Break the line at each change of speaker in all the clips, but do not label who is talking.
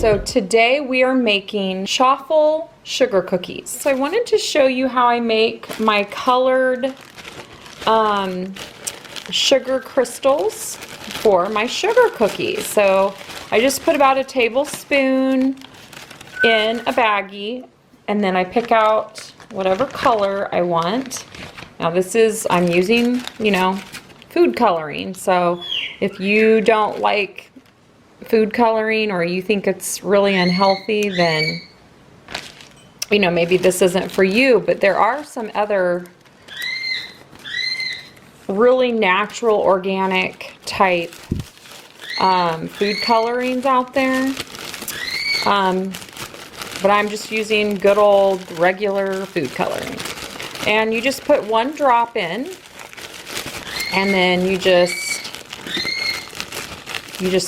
So today we are making Chaffle sugar cookies. So I wanted to show you how I make my colored sugar crystals for my sugar cookies. So I just put about a tablespoon in a baggie, and then I pick out whatever color I want. Now this is, I'm using, you know, food coloring. So if you don't like food coloring or you think it's really unhealthy, then, you know, maybe this isn't for you. But there are some other really natural, organic type food colorings out there. But I'm just using good old regular food coloring. And you just put 1 drop in, and then you just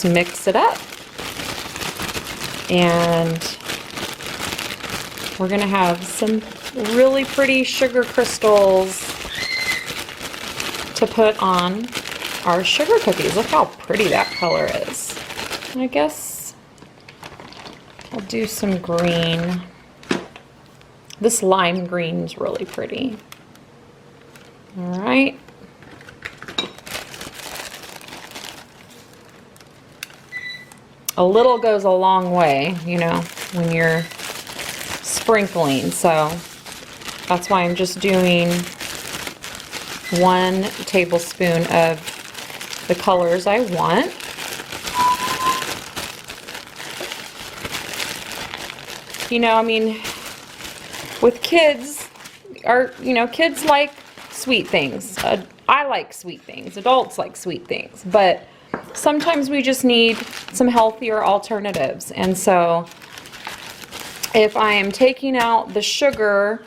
mix it up. And we're gonna have some really pretty sugar crystals to put on our sugar cookies. Look how pretty that color is. And I guess I'll do some green. This lime green is really pretty. All right. A little goes a long way, you know, when you're sprinkling. So that's why I'm just doing 1 tablespoon of the colors I want. You know, I mean, with kids, kids like sweet things. I like sweet things. Adults like sweet things. But sometimes we just need some healthier alternatives. And so if I am taking out the sugar,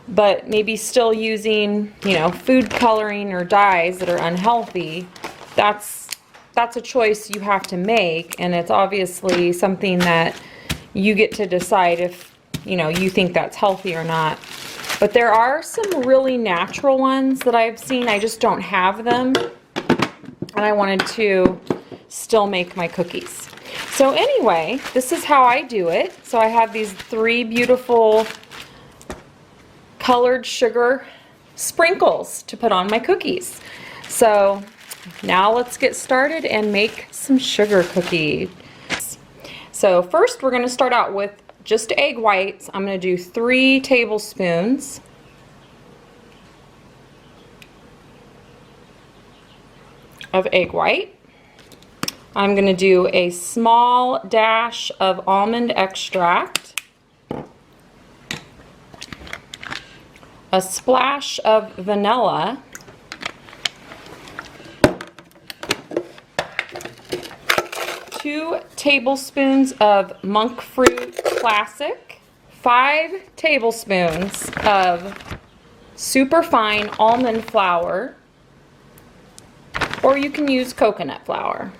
but maybe still using, you know, food coloring or dyes that are unhealthy, that's a choice you have to make. And it's obviously something that you get to decide if, you know, you think that's healthy or not. But there are some really natural ones that I've seen. I just don't have them. And I wanted to still make my cookies. So anyway, this is how I do it. So I have these 3 beautiful colored sugar sprinkles to put on my cookies. So now let's get started and make some sugar cookies. So first we're going to start out with just egg whites. I'm going to do 3 tablespoons. Of egg white. I'm going to do a small dash of almond extract, a splash of vanilla, two tablespoons of monkfruit classic, 5 tablespoons of superfine almond flour, or you can use coconut flour.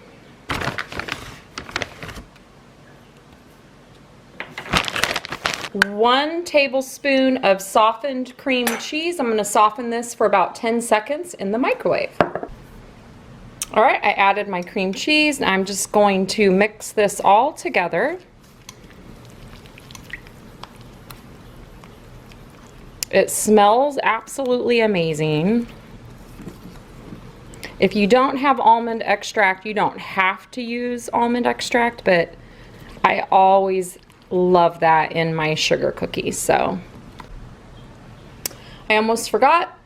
1 tablespoon of softened cream cheese. I'm going to soften this for about 10 seconds in the microwave. All right, I added my cream cheese, and I'm just going to mix this all together. It smells absolutely amazing. If you don't have almond extract, you don't have to use almond extract, but I always love that in my sugar cookies. So I almost forgot,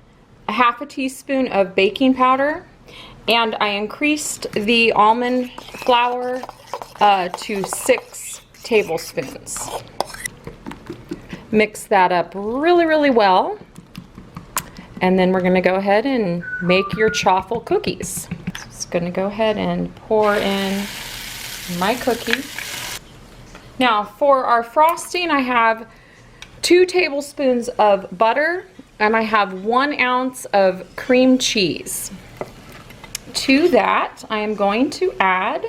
a 1/2 teaspoon of baking powder, and I increased the almond flour to 6 tablespoons. Mix that up really, really well. And then we're going to go ahead and make your Chaffle cookies. Just going to go ahead and pour in my cookie. Now for our frosting, I have 2 tablespoons of butter, and I have 1 ounce of cream cheese. To that, I am going to add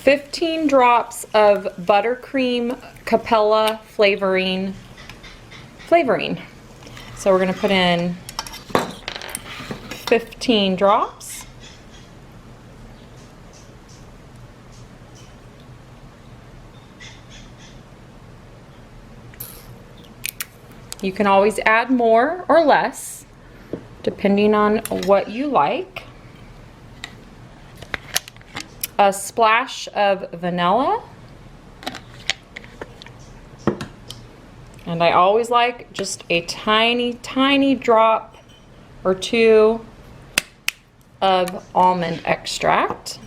15 drops of buttercream Capella flavoring. So we're going to put in 15 drops. You can always add more or less, depending on what you like. A splash of vanilla. And I always like just a tiny, tiny drop or two of almond extract.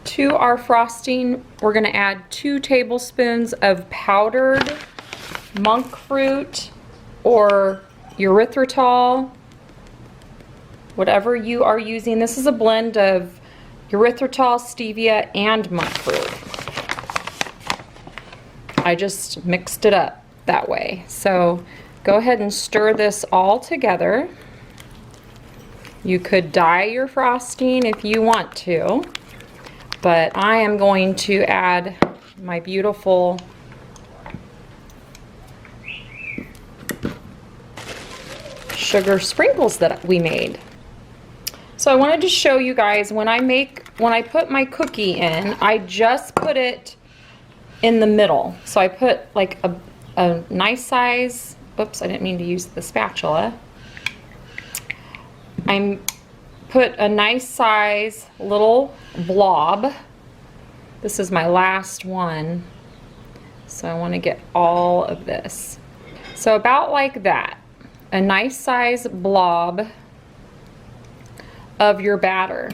To our frosting, we're going to add 2 tablespoons of powdered monk fruit or erythritol, whatever you are using. This is a blend of erythritol, stevia, and monk fruit. I just mixed it up that way. So go ahead and stir this all together. You could dye your frosting if you want to, but I am going to add my beautiful sugar sprinkles that we made. So I wanted to show you guys when I put my cookie in, I just put it in the middle. So I put like a nice size, oops, I didn't mean to use the spatula. I put a nice size little blob. This is my last one. So I want to get all of this. So about like that. A nice size blob of your batter.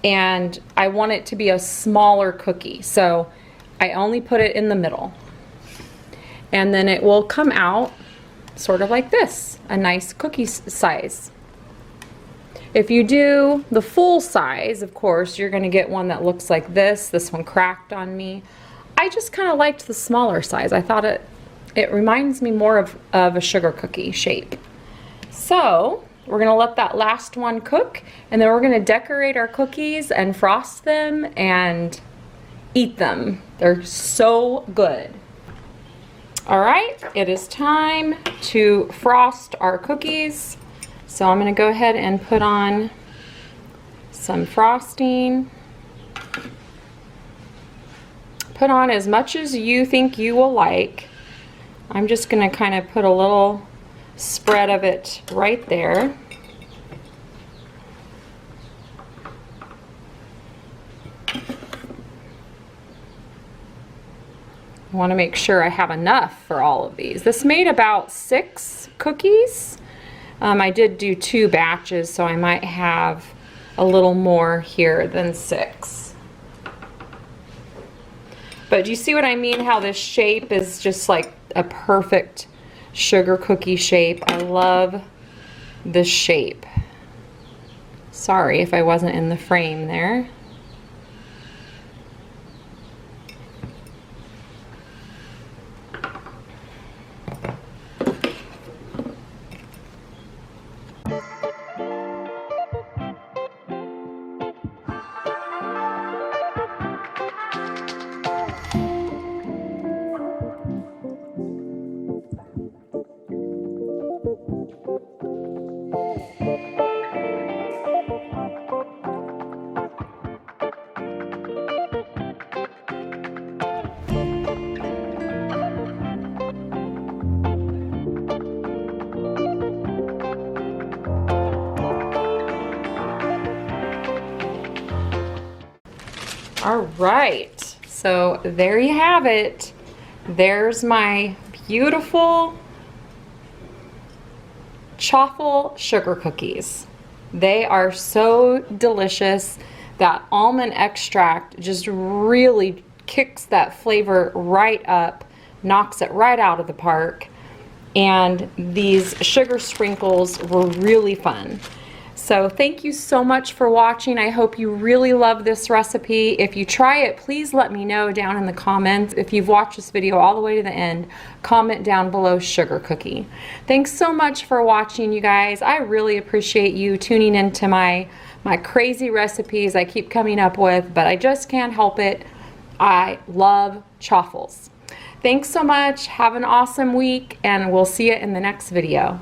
And I want it to be a smaller cookie. So I only put it in the middle. And then it will come out sort of like this, a nice cookie size. If you do the full size, of course, you're gonna get one that looks like this. This one cracked on me. I just kind of liked the smaller size. I thought it reminds me more of a sugar cookie shape. So we're gonna let that last one cook, and then we're gonna decorate our cookies and frost them and eat them. They're so good. All right, it is time to frost our cookies. So I'm gonna go ahead and put on some frosting. Put on as much as you think you will like. I'm just gonna kind of put a little spread of it right there. I want to make sure I have enough for all of these. This made about 6 cookies. I did do 2 batches, so I might have a little more here than 6. But do you see what I mean? How this shape is just like a perfect sugar cookie shape. I love this shape. Sorry if I wasn't in the frame there. All right, so there you have it. There's my beautiful Chaffle sugar cookies. They are so delicious. That almond extract just really kicks that flavor right up, knocks it right out of the park. And these sugar sprinkles were really fun. So thank you so much for watching. I hope you really love this recipe. If you try it, please let me know down in the comments. If you've watched this video all the way to the end, comment down below sugar cookie. Thanks so much for watching, you guys. I really appreciate you tuning into my crazy recipes I keep coming up with, but I just can't help it. I love Chaffles. Thanks so much. Have an awesome week, and we'll see you in the next video.